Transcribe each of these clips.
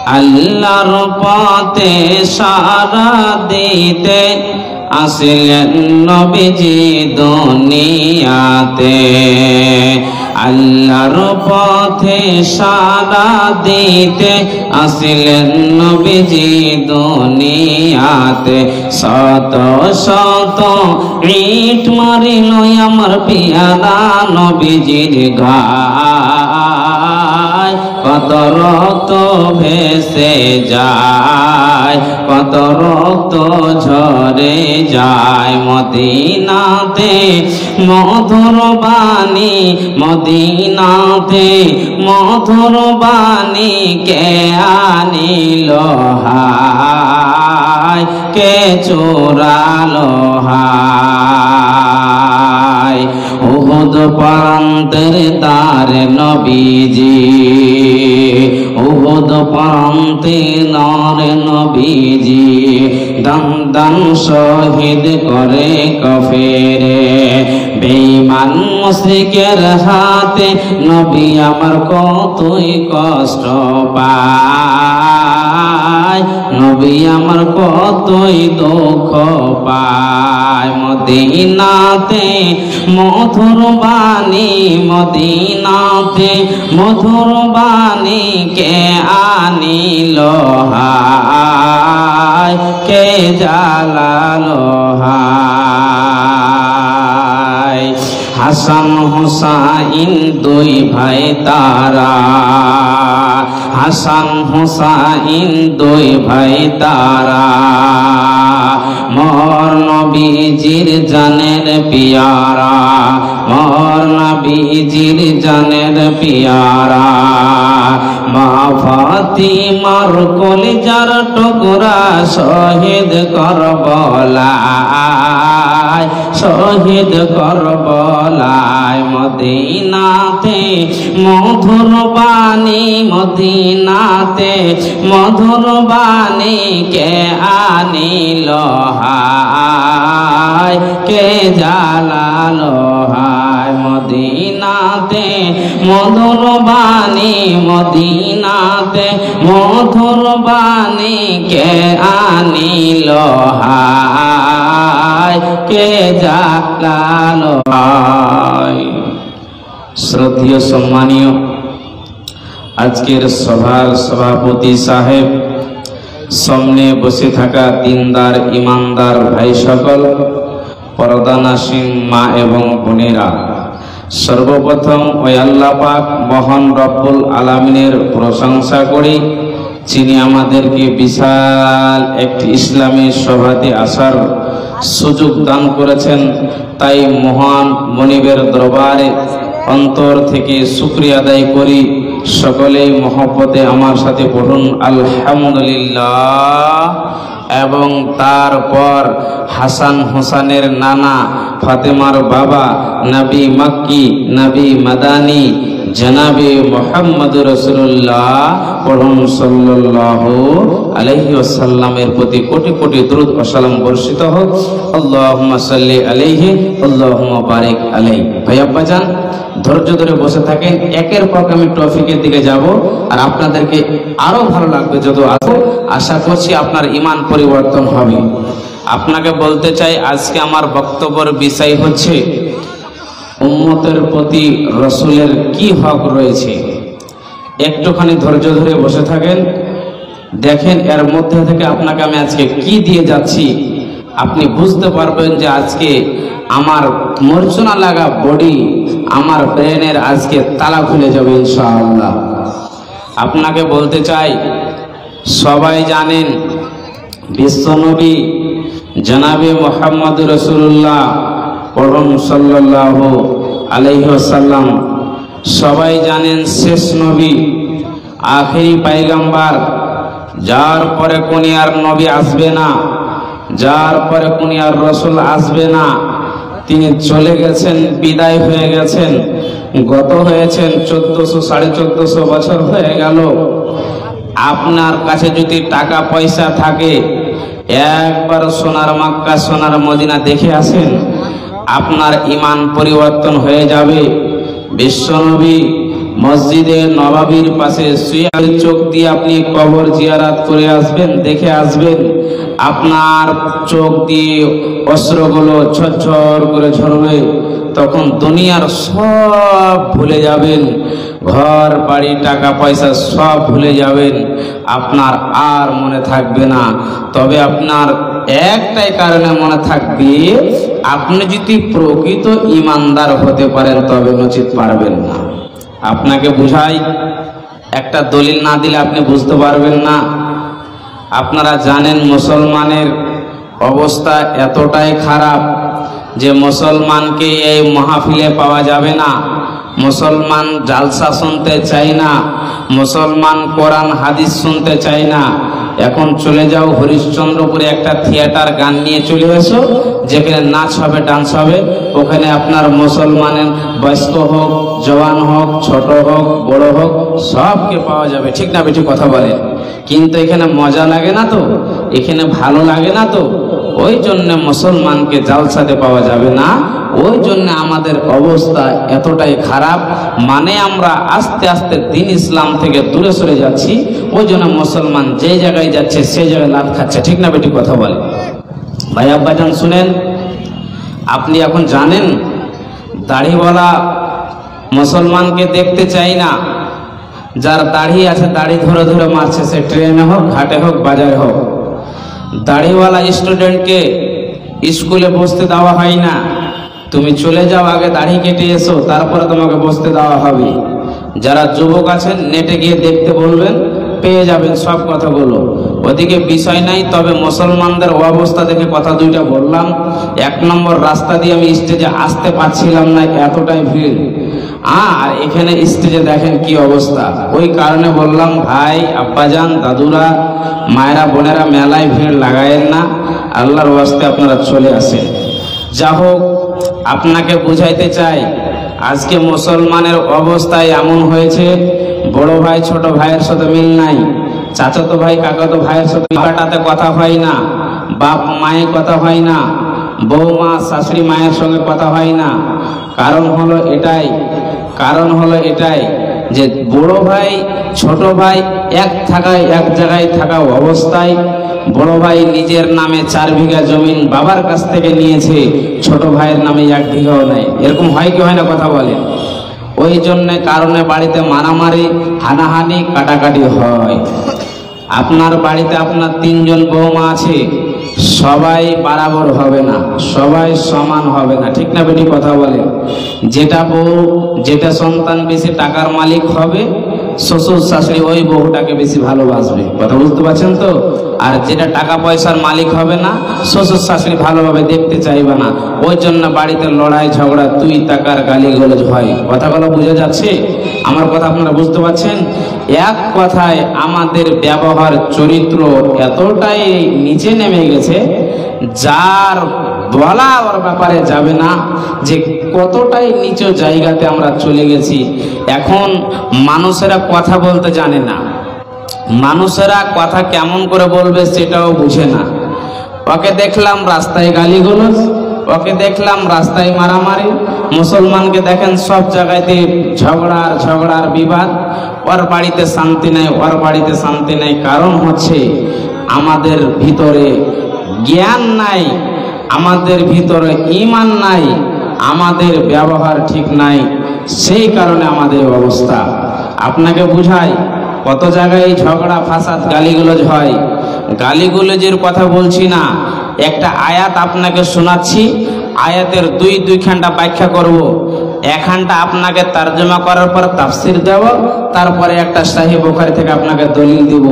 আল্লাহর পথে সারা দিতে আসলেন নবীজি দুনিয়াতে। আল্লাহর পথে সারা দিতে আসলেন নবীজি দুনিয়াতে। শত শত ইট মারিল আমার পিয়ারা নবীজির গায়। কত রক্ত ভেসে যায়, কত রক্ত ঝরে যায়। মদিনাতে মধুর বাণী, মদিনাতে মধুর বাণী কে আনিল হায়, কে চোরালো হায়। উহুদ প্রান্তের তার নবীজি, উহুদ প্রান্তে নর নবীজি দান দান শহীদ করে কাফেরে। বেঈমান মুশরিকের হাতে নবী আমার কতই কষ্ট পায়, নবী আমার কতই দুঃখ পায়। মদিনাতে মধুর বাণী, মদিনাতে মধুর বাণী কে আনিল হায়, কে জ্বালালো হায়। হাসান হুসাইন দুই ভাই তারা, হাসান হুসাইন দুই ভাই তারা। মোর নবীজির জানের পিয়ারা, মোর নবীজির জানের পিয়ারা। মা ফাতিমার কলিজার টুকরা শহীদ করবলায়, শহীদ করবলায়। মদিনাতে মধুর বাণী, মদিনাতে মধুর বাণী কে আনিল হায়, কে জ্বালালো হায়। মদিনাতে মধুর বাণী, মদিনাতে মধুর বাণী কে আনিল হায়, কে জ্বালালো হায়। শ্রদ্ধেয় সম্মানীয় আজকের সভার সভাপতি সাহেব, সামনে বসে থাকা দিনদার ইমানদার ভাই সকল, পর্দানাসীন মা এবং বোনেরা, সর্বপ্রথম ওই আল্লাহ পাক মহান রব্বুল আলামিনের প্রশংসা করি, যিনি আমাদেরকে বিশাল একটি ইসলামী সভাতে আসার সুযোগ দান করেছেন। তাই মহান মনিবের দরবারে অন্তর থেকে শুকরিয়া আদায় করি। সকলেই মহব্বতে আমার সাথে পড়ুন আলহামদুলিল্লাহ। এবং তারপর হাসান হোসেনের নানা, ফাতেমার বাবা, নবী মক্কি, নবী মাদানী, জনাবে মুহাম্মদ রাসূলুল্লাহ পড়ুন সাল্লাল্লাহু আলাইহি ওয়াসাল্লামের প্রতি কোটি কোটি দরুদ ও সালাম বর্ষিত হোক। আল্লাহুম্মা সাল্লি আলাইহি, আল্লাহুম্মা বারিক আলাইহি। ভাই আব্বাজান ধৈর্য ধরে বসে থাকেন, একের পর আমি টপিকের দিকে যাব আর আপনাদেরকে আরো ভালো লাগবে যত আসো। আশা করছি আপনার ঈমান পরিবর্তন হবে। আপনাকে বলতে চাই আজকে আমার বক্তব্যের বিষয় হচ্ছে উম্মতের প্রতি রাসূলের কি হক রয়েছে। একটুখানি ধৈর্য ধরে বসে থাকেন, দেখেন এর মধ্যে থেকে আপনাকে আমি আজকে কি দিয়ে যাচ্ছি। আপনি বুঝতে পারবেন যে আজকে আমার মূর্ছনা লাগা বডি, আমার ব্রেনের আজকে তালা খুলে যাবে ইনশাআল্লাহ। আপনাকে বলতে চাই, সবাই জানেন বিশ্বনবী জনাবে মুহাম্মদ রাসূলুল্লাহ পরম সাল্লাল্লাহু আলাইহি ওয়াসাল্লাম, সবাই জানেন শেষ নবী, আখেরি পয়গম্বর, যার পরে কোন আর নবী আসবে না, যার পরে কোন আর রাসূল আসবে না। তিনি চলে গেছেন, বিদায় হয়ে গেছেন, গত হয়েছেন 1400-1450 বছর হয়ে গেল। আপনার কাছে যদি টাকা পয়সা থাকে, একবার সোনার মক্কা সোনার মদিনা দেখে আসেন, আপনার ঈমান পরিবর্তন হয়ে যাবে। বিশ্বনবী মসজিদে নবাবির পাশে শুয়ে চোখ দিয়ে আপনি কবর জিয়ারত করে আসবেন, দেখে আসবেন, আপনার চোখ দিয়ে অশ্রুগুলো ঝরঝর করে ঝরবে। তখন দুনিয়ার সব ভুলে যাবেন, ঘর বাড়ি টাকা পয়সা সব ভুলে যাবেন, আপনার আর মনে থাকবে না। তবে আপনার একটাই কারণে মনে থাকবে, আপনি যদি প্রকৃত ইমানদার হতে পারেন, তবে নচিত পারবেন না। আপনাকে বুঝাই, একটা দলিল না দিলে আপনি বুঝতে পারবেন না। আপনারা জানেন মুসলমানের অবস্থা এতটাই খারাপ যে মুসলমানকে এই মাহফিলে পাওয়া যাবে না, মুসলমান জালসা শুনতে চায় না, মুসলমান কোরআন হাদিস শুনতে চায় না। এখন চলে যাও হরিশ্চন্দ্রপুরে একটা থিয়েটার, গান নিয়ে চলে এসো, যেখানে নাচ হবে, ডান্স হবে, ওখানে আপনার মুসলমানের বয়স্ক হোক, জওয়ান হোক, ছোট হোক, বড় হোক, সবকে পাওয়া যাবে। ঠিক না বেঠিক কথা বলেন? কিন্তু এখানে মজা লাগে না তো, এখানে ভালো লাগে না তো, ওই জন্য মুসলমানকে জালসাতে পাওয়া যাবে না। ওই জন্য আমাদের অবস্থা এতটাই খারাপ, মানে আমরা আস্তে আস্তে দিন ইসলাম থেকে দূরে সরে যাচ্ছি। ওই জন্য মুসলমান যে জায়গায় যাচ্ছে সেই জায়গায় লাভ খাচ্ছে। ঠিক না বেটি কথা বলে? ভাই আব্বাজান শুনেন, আপনি এখন জানেন দাড়িওয়ালা মুসলমানকে দেখতে চাই না। যার দাড়ি আছে দাড়ি ধরে ধরে মারছে, সে ট্রেনে হোক, ঘাটে হোক, বাজারে হোক। দাড়িওয়ালা স্টুডেন্টকে স্কুলে বসতে দেওয়া হয় না। তুমি চলে যাও, আগে দাড়ি কেটে এসো, তারপরে তোমাকে বসতে দেওয়া হবে। যারা যুবক আছেন নেটে গিয়ে দেখতে বলবেন, পেয়ে যাবেন সব কথাগুলো। ওদিকে বিষয় নাই। তবে মুসলমানদের অবস্থা দেখে কথা দুইটা বললাম। 1 নম্বর, রাস্তা দিয়ে আমি স্টেজে আসতে পারছিলাম না, এতটাই ভিড়। আর এখানে স্টেজে দেখেন কি অবস্থা। ওই কারণে বললাম, ভাই আব্বাজান, দাদুরা, মায়েরা, বোনেরা, মেলায় ভিড় লাগায়েন না, আল্লাহর ওয়াস্তে আপনারা চলে আসেন। যা হোক, আপনাকে বুঝাইতে চাই, আজকে মুসলমানের অবস্থায় এমন হয়েছে, বড় ভাই ছোট ভাইয়ের সাথে মিল নাই, চাচাতো ভাই কাকাতো ভাইয়ের সাথে কাটাতে কথা হয় না, বাপ মায়ের কথা হয় না, বৌমা শাশুড়ি মায়ের সঙ্গে কথা হয় না। কারণ হলো এটাই যে বড় ভাই ছোট ভাই এক জায়গায় থাকা অবস্থায় বড় ভাই নিজের নামে 4 বিঘা জমিন বাবার কাছ থেকে নিয়েছে, ছোট ভাইয়ের নামে 1 বিঘাও নাই। এরকম হয় কি হয় না কথা বলেন? ওই জন্য কারণে বাড়িতে মারামারি, হানাহানি, কাটাকাটি হয়। আপনার বাড়িতে আপনার 3 জন বৌমা আছে, সবাই বরাবর হবে না, সবাই সমান হবে না। ঠিক না বেটি কথা বলে? যেটা বউ, যেটা সন্তান বেশি টাকার মালিক হবে, শ্বশুর শাশুড়ি ওই বউটাকে বেশি ভালোবাসবে। কথা বুঝতে পারছেন তো? আর যেটা টাকা পয়সার মালিক হবে না, শ্বশুর শাশুড়ি ভালোভাবে দেখতে চাইবে না। ওই জন্য বাড়িতে লড়াই ঝগড়া, তুই টাকার গালিগালাজ হয়। কথাগুলো বুঝে যাচ্ছে? আমার কথা আপনারা বুঝতে পারছেন? এক কথায় আমাদের ব্যবহার, চরিত্র এতটাই নিচে নেমে গেছে, যার বলা ওর ব্যাপারে যাবে না যে কতটাই নিচু জায়গাতে আমরা চলে গেছি। এখন মানুষেরা কথা বলতে জানে না, মানুষেরা কথা কেমন করে বলবে সেটাও বুঝে না। ওকে দেখলাম রাস্তায় গালিগালাজ, ওকে দেখলাম রাস্তায় মারামারি। মুসলমানকে দেখেন সব জায়গাতে ঝগড়ার বিবাদ। ওর বাড়িতে শান্তি নাই, ওর বাড়িতে শান্তি নাই। কারণ হচ্ছে আমাদের ভিতরে জ্ঞান নাই, আমাদের ভিতরে ঈমান নাই, আমাদের ব্যবহার ঠিক নাই। সেই কারণে আমাদের অবস্থা। আপনাকে বুঝাই, কত জায়গায় ঝগড়া ফাসাদ, গালিগালাজ হয়। গালিগালাজের কথা বলছি না, একটা আয়াত আপনাকে শোনাচ্ছি, আয়াতের দুই খানটা ব্যাখ্যা করব। এখানটা আপনাকে তরজমা করার পর তাফসির দেব, তারপরে একটা সহিহ বুখারী থেকে আপনাকে দলিল দেব।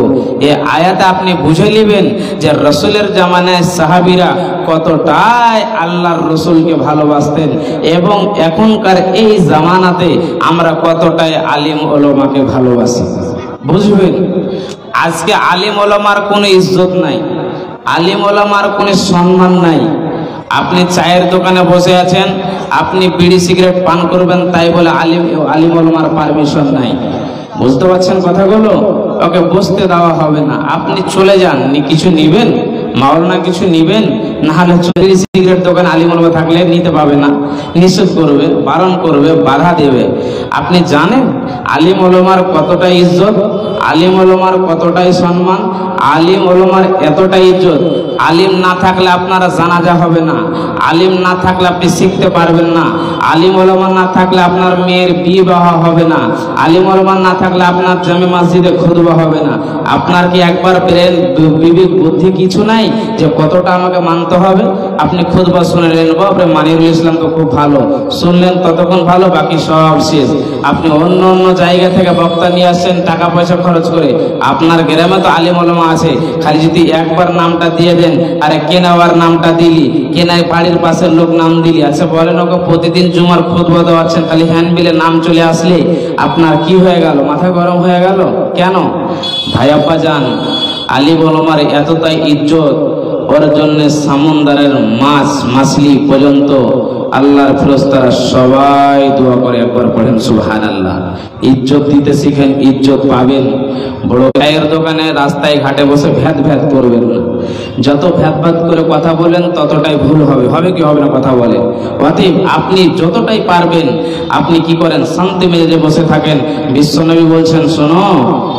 এই আয়াতে আপনি বুঝে নেবেন যে রাসূলের জামানায় সাহাবীরা কতটাই আল্লাহর রাসূলকে ভালোবাসতেন, এবং এখনকার এই জামানাতে আমরা কতটাই আলিম ওলামাকে ভালোবাসি। বুঝবেন, আজকে আলিম ওলামার কোনো ইজ্জত নাই, আলিম ওলামার কোনো সম্মান নাই। আপনি চায়ের দোকানে বসে আছেন, আপনি বিড়ি সিগারেট পান করবেন, তাই বলে আলিম ওলামার পারমিশন নাই। বুঝতে পারছেন কথাগুলো? ওকে বসতে দেওয়া হবে না। আপনি চলে যান, কিছু নিবেন, মাওলানা কিছু নিবেন, না হলে চুরি সিগারেট দোকান আলিম ওলামা থাকলে নিতে পাবে না, নিষেধ করবে, বারণ করবে, বাধা দেবে। আপনি জানেন আলিম ওলামার কতটা ইজ্জত, আলিম ওলামার কতটাই সম্মান, আলিম ওলামার এতটাই ইজ্জত। আলিম না থাকলে আপনারা জানাজা হবে না, আলিম না থাকলে আপনি শিখতে পারবেন না, আলিম ওলামা না থাকলে আপনার মেয়ের বিবাহ হবে না, আলিম ওলামা না থাকলে আপনার জামে মসজিদে খুতবা হবে না। আপনার কি একবার ব্রেন বিবেক বুদ্ধি কিছু নাই যে কতটা আমাকে মানতে হবে? আপনি খুতবা শুনলেন, বাপরে মানিরুল ইসলাম তো খুব ভালো, শুনলেন ততক্ষণ ভালো, বাকি সব শেষ। আপনি অন্য অন্য জায়গা থেকে বক্তা নিয়ে আসছেন টাকা পয়সা খরচ করে। আপনার গ্রামে তো আলিম ওলামা আছে, খালি যদি একবার নামটা দিয়ে দেন, আরে কেনাওয়ার নামটা দিলি, কেনায় বাড়ির পাশের লোক নাম দিলি, আচ্ছা বলেন ওকে প্রতিদিন জুমার খুতবা দেওয়াচ্ছেন, খালি হ্যান্ডবিলে নাম চলে আসলে আপনার কি হয়ে গেল? মাথা গরম হয়ে গেল কেন? ভাই আব্বা যান, আলিম ওলামার এতটাই ইজ্জত, ওর জন্য সমুদ্রের মাছ মাছলি পর্যন্ত আল্লাহর ফেরেশতারা সবাই দোয়া করে। একবার পড়েন সুবহানাল্লাহ। ইজ্জত দিতে শিখেন, ইজ্জত পাবেন। বড় চায়ের দোকানে রাস্তায় ঘাটে বসে ভ্যাদ ভ্যাদ করবেন না। যত ভ্যাদ ভ্যাদ করে কথা বলেন ততটাই ভুল হবে। হবে কি হবে না কথা বলেন? অতএব আপনি যতটাই পারবেন আপনি কি করেন, শান্তি মেজাজে বসে থাকেন। বিশ্বনবী বলছেন, শোনো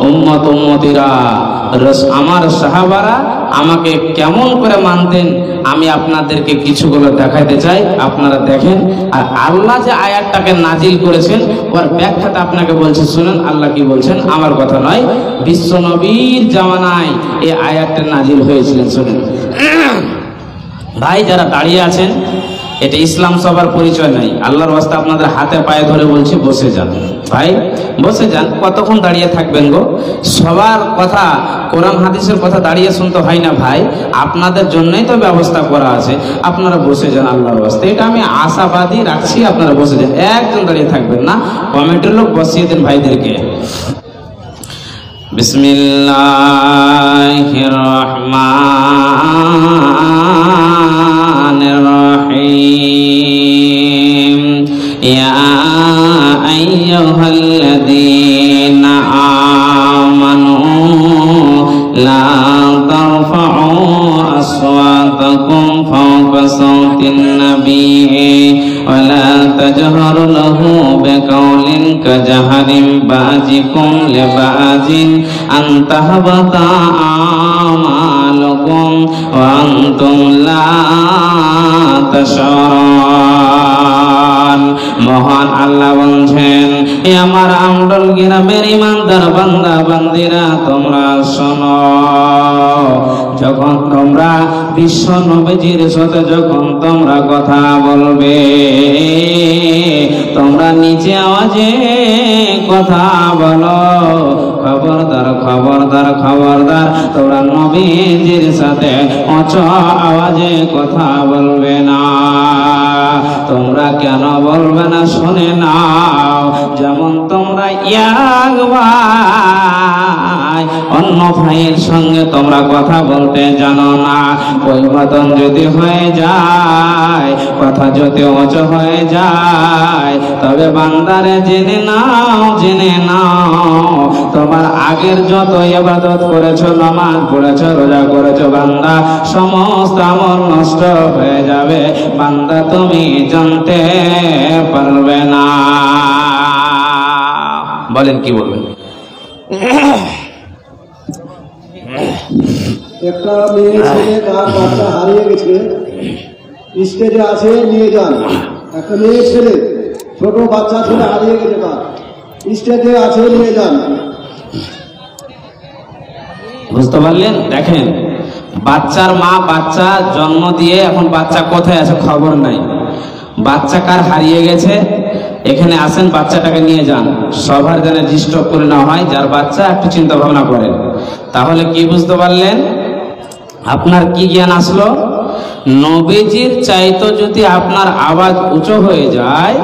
উম্মত উম্মতিরা, আমার সাহাবারা আমাকে কেমন করে মানতেন আমি আপনাদেরকে কিছুগুলো দেখাইতে চাই, আপনারা দেখেন। আর আল্লাহ যে আয়াতটাকে নাজিল করেছেন ওর ব্যাখ্যাটা আপনাকে বলছে, শুনেন আল্লাহ কি বলছেন, আমার কথা নয়, বিশ্ব নবীর জামানায় এই আয়াতটা নাজিল হয়েছিলেন। শুনেন ভাই, যারা দাঁড়িয়ে আছেন, এটা ইসলাম সবার পরিচয় নাই, আল্লাহর ওয়াস্তে আপনাদের হাতে পায়ে ধরে বলছি বসে যান ভাই, বসে যান। কতক্ষণ দাঁড়িয়ে থাকবেন গো? সবার কথা, কোরআন হাদিসের কথা দাঁড়িয়ে শুনতে হয় না ভাই, আপনাদের জন্যই তো ব্যবস্থা করা আছে। আপনারা বসে যান আল্লাহর ওয়াস্তে, এটা আমি আশাবাদী রাখছি। আপনারা বসে যান, একজন দাঁড়িয়ে থাকবেন না, কমিটির লোক বসিয়ে দেন ভাইদেরকে। বিসমিল্লাহির রহমানির রহিম। ইয়া আইয়ুহাল্লাযীনা আমানু লা তারফাউ আসওয়াতাকুম ফাওকা সাওতিন নাবিয়্যি ওয়া লা তাজহারু লাহু বিকাওলিন কাজাহরিম বাজিকুম লিবাজিন আন তাহবাতা আমালুকুম ওয়া আনতুম লা তাশউরুন। মহান আল্লাহ বলছেন, এ আমার আমডল গ্রামের ইমানদার বান্দা বান্দিরা, তোমরা শোনো, যখন তোমরা বিশ্ব নবীজির সাথে যখন তোমরা কথা বলবে, তোমরা নিচে আওয়াজে কথা বলো। খবরদার খবরদার খবরদার, তোমরা নবীজির সাথে উচ্চ আওয়াজে কথা বলবে না। তোমরা কেন বলবে না শুনে নাও। যেমন তোমরা এক ভাই অন্য ভাইয়ের সঙ্গে তোমরা কথা বলতে জানো না, ওই মতন যদি হয়ে যায়, কথা যদি উঁচু হয়ে যায়, তবে বান্দারে জেনে নাও, জেনে নাও, তোমার আগের যত ইবাদত করেছো, নামাজ পড়েছো, রোজা করেছো, বান্দা সমস্ত আমল নষ্ট হয়ে যাবে। বান্দা তুমি জানতে পারবে না। বলেন কি বলবেন? একটা মেয়ে ছেলে তার বাচ্চা হারিয়ে গেছে, স্টেজে আছে, নিয়ে যান। একটা মেয়ে ছেলে, ছোট বাচ্চা ছেলে হারিয়ে গেছে, তার স্টেজে আছে, নিয়ে যান। বুঝতে পারলেন? দেখেন, বাচ্চার মা বাচ্চা জন্ম দিয়ে এখন বাচ্চা কোথায় আছে খবর নাই। বাচ্চা কার হারিয়ে গেছে, এখানে আসেন, বাচ্চাটাকে নিয়ে যান। সবার যেন ডিস্টার্ব করে না হয়, যার বাচ্চা একটু চিন্তা ভাবনা করেন। তাহলে কি বুঝতে পারলেন? আপনার কি জ্ঞান আসলো? নবীজির চাইতো যদি আপনার আওয়াজ উঁচু হয়ে যায়,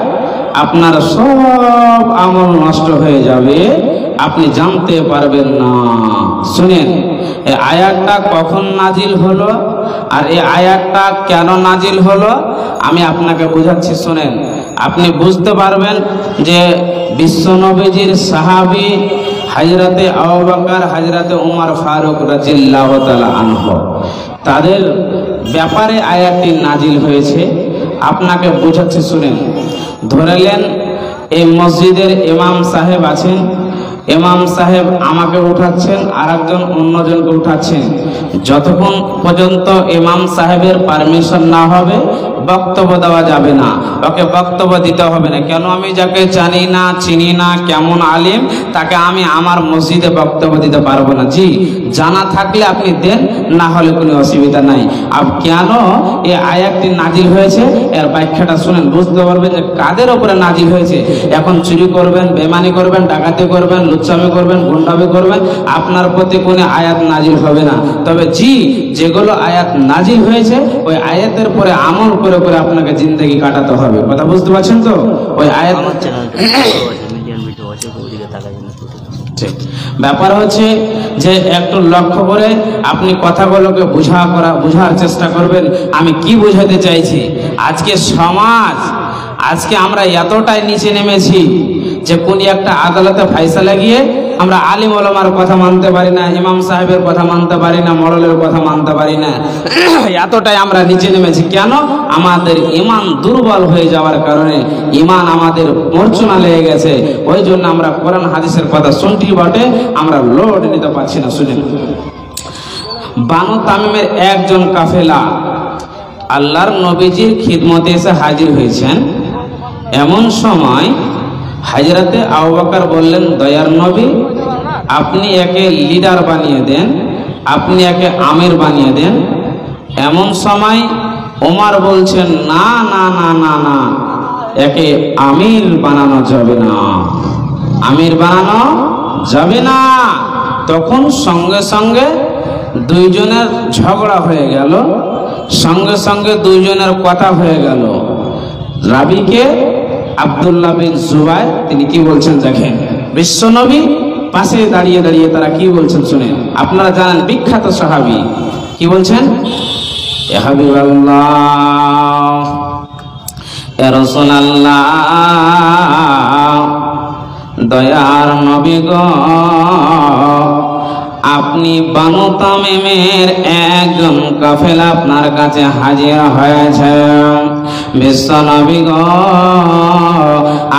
আপনার সব আমল নষ্ট হয়ে যাবে, আপনি জানতে পারবেন না। শুনেন, এই আয়াতটা কখন নাজিল হলো আর এই আয়াতটা কেন নাজিল হলো আমি আপনাকে বোঝাচ্ছি। শুনেন, আপনি বুঝতে পারবেন যে বিশ্বনবীজির সাহাবী হযরতে আবু বকর, হযরতে উমর ফারুক রাদিয়াল্লাহু তাআলা আনহু, তাদের ব্যাপারে আয়াতটি নাজিল হয়েছে। আপনাকে বোঝাচ্ছি, শুনেন। ধরেলেন এই মসজিদের ইমাম সাহেব আছেন, ইমাম সাহেব আমাকে উঠাচ্ছেন, আর একজন অন্যজনকে উঠাচ্ছেন। যতক্ষণ পর্যন্ত ইমাম সাহেবের পারমিশন না হবে বক্তব্য দেওয়া যাবে না, ওকে বক্তব্য দিতে হবে না। কেন? আমি যাকে জানি না, চিনি না, কেমন আলিম, তাকে আমি আমার মসজিদে বক্তব্য দিতে পারবো না। জি, জানা থাকলে আপনি দেন, না হলে কোনো অসুবিধা নাই। আর কেন এই আয়াতটি নাজিল হয়েছে এর ব্যাখ্যাটা শুনেন, বুঝতে পারবেন যে কাদের উপরে নাজিল হয়েছে। এখন চুরি করবেন, বেমানি করবেন, ডাকাতি করবেন, লুচ্চামি করবেন, গুন্ডামি করবেন, আপনার প্রতি কোনো আয়াত নাজিল হবে না। তবে জি, যেগুলো আয়াত নাজিল হয়েছে ওই আয়াতের পরে আমল করে করে আপনাকে জিন্দগি কাটাতে হবে। কথা বুঝতে পারছেন তো? ওই আয়াত ব্যাপার হচ্ছে যে একটু লক্ষ্য করে আপনি কথাগুলোকে বোঝার চেষ্টা করবেন আমি কি বোঝাতে চাইছি। আজকে সমাজ, আজকে আমরা এতটাই নিচে নেমেছি যে কোন একটা আদালতে ফায়সালা গিয়ে আমরা আলিম ওলামার কথা মানতে পারি না, ইমাম সাহেবের কথা মানতে পারি না, মডেলের কথা মানতে পারি না। এতটাই আমরা নিচে নেমেছি। কেন? আমাদের ইমান দুর্বল হয়ে যাওয়ার কারণে, ইমান আমাদের মূর্ছনা লেগে গেছে। ওই জন্য আমরা কোরআন হাদিসের কথা শুনছি বটে, আমরা লোড নিতে পারছি না। শুনেন, বানু তামিমের একজন কাফেলা আল্লাহর নবীজির খিদমতে এসে হাজির হয়েছেন। এমন সময় হাজরাতে আবু বকর বললেন, দয়ার নবী, আপনি একে লিডার বানিয়ে দেন, আপনি একে আমির বানিয়ে দেন। এমন সময় ওমর বলছেন, না না না না না, একে আমির বানানো যাবে না, আমির বানানো যাবে না। তখন সঙ্গে সঙ্গে দুইজনের ঝগড়া হয়ে গেল, সঙ্গে সঙ্গে দুইজনের কথা হয়ে গেল। রাবিকে আব্দুল্লাহ বিন জুবাইর তিনি কি বলছেন দেখেন। বিশ্বনবী পাশে দাঁড়িয়ে দাঁড়িয়ে তারা কি বলছেন শুনেন। আপনারা জানেন বিখ্যাত সাহাবী কি বলছেন, ইয়া হাবিবাল্লাহ, ইয়া রাসূলুল্লাহ, দয়ার নবী গো, আপনি বানু তামিমের একজন কাফেলা আপনার কাছে হাজির হয়েছে। বিশ্ব নবী গো,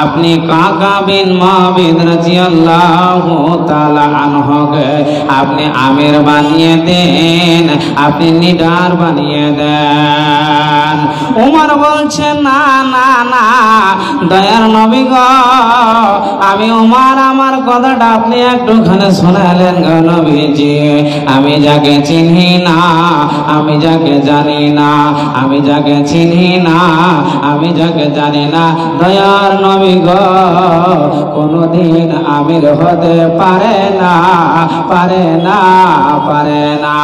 আপনি কাকা বিন মাবিদ রাদিয়াল্লাহু তাআলা আনহুকে আপনি আমির বানিয়ে দেন, আপনি লিডার বানিয়ে দেন। ওমর বলছেন, না না না, দয়ার নবী গো, আমি ওমর, আমার কথাটা আপনি একটুখানি শোনালেন গো নবীজি। আমি যাকে চিনি না, আমি যাকে জানি না, আমি যাকে চিনি না, আমি যাকে জানি না, দয়ার নবী গো, কোনদিন আমির হতে পারে না, পারে না, পারে না।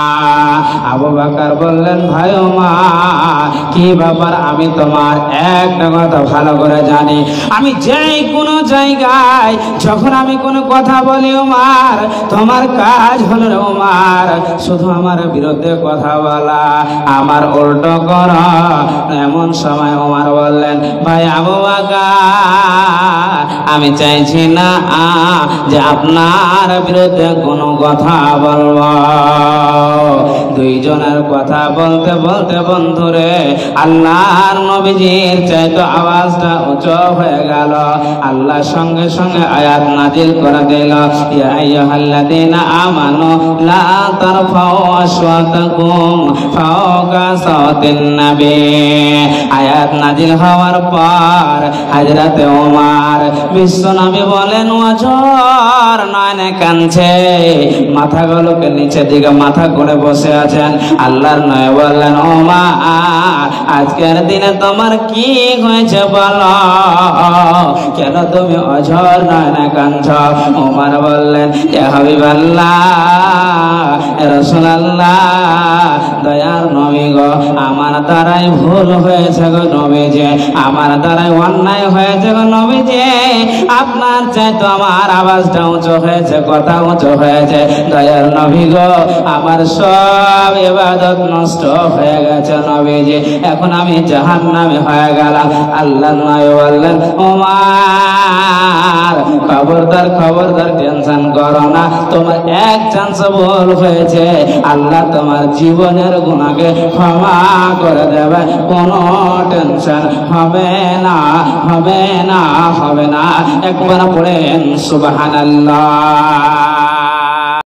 আবু বকর বললেন, ভাই ওমর, কি ব্যাপার? আমি তোমার একটা কথা ভালো করে জানি, আমি যেই কোনো জায়গায় যখন আমি কোনো কথা বলি ওমর, তোমার কাজ হলো ওমর শুধু আমার বিরুদ্ধে কথা বলা, আমার উল্টো করা। এমন সময় ওমর বললেন, ভাই আবু বকর, আমি চাইছি না যে আপনার বিরুদ্ধে কোনো কথা বলব। দুইজনের কথা বলতে বলতে বন্ধুরে আল্লাহর নবীজির চাইতো আওয়াজটা উঁচু হয়ে গেল। আল্লাহ সঙ্গে সঙ্গে আয়াত নাজিল করে দিল, ইয়া আইয়ুহাল্লাযীনা আমানু লা তারফাউ আসওয়াতাকুম ফাওকা সাওতিন নবী। আয়াত নাজিল হওয়ার পর হযরতে ওমর বিশ্বনবী বলেন, ওজর নয়নে কাঁদছে, মাথাগুলোকে নিচের দিকে মাথা করে বসে আছেন। আল্লাহর নবী বললেন, ওমর, আজকের দিনে তোমার কি হয়েছে বলো, কেন তুমি অঝর নয়নে কাঁদছ? ওমর বললেন, ইয়া হাবিবাল্লাহ, ইয়া রাসূলুল্লাহ, দয়ার নবী গো, আমার দ্বারাই ভুল হয়েছে গো নবীজি, আমার দ্বারাই অন্যায় হয়েছে গো নবীজি। আপনার চাইতো আমার আওয়াজটা উঁচু হয়েছে, কথা উঁচু হয়েছে। দয়ার নবী গো, আমার সব ইবাদত নষ্ট হয়ে গেছে নবীজি, এখন আমি জাহান্নামে হয়ে গেলাম। আল্লাহ নবী বললেন, ওমর, খবরদার খবরদার, টেনশন করো না, তোমার এক চান্স ভুল হয়েছে হয়েছে, আল্লাহ তোমার জীবনের গুনাহকে ক্ষমা করে দেবে, কোনো টেনশন হবে না, হবে না, হবে না। একবার পড়েন সুবহানাল্লাহ।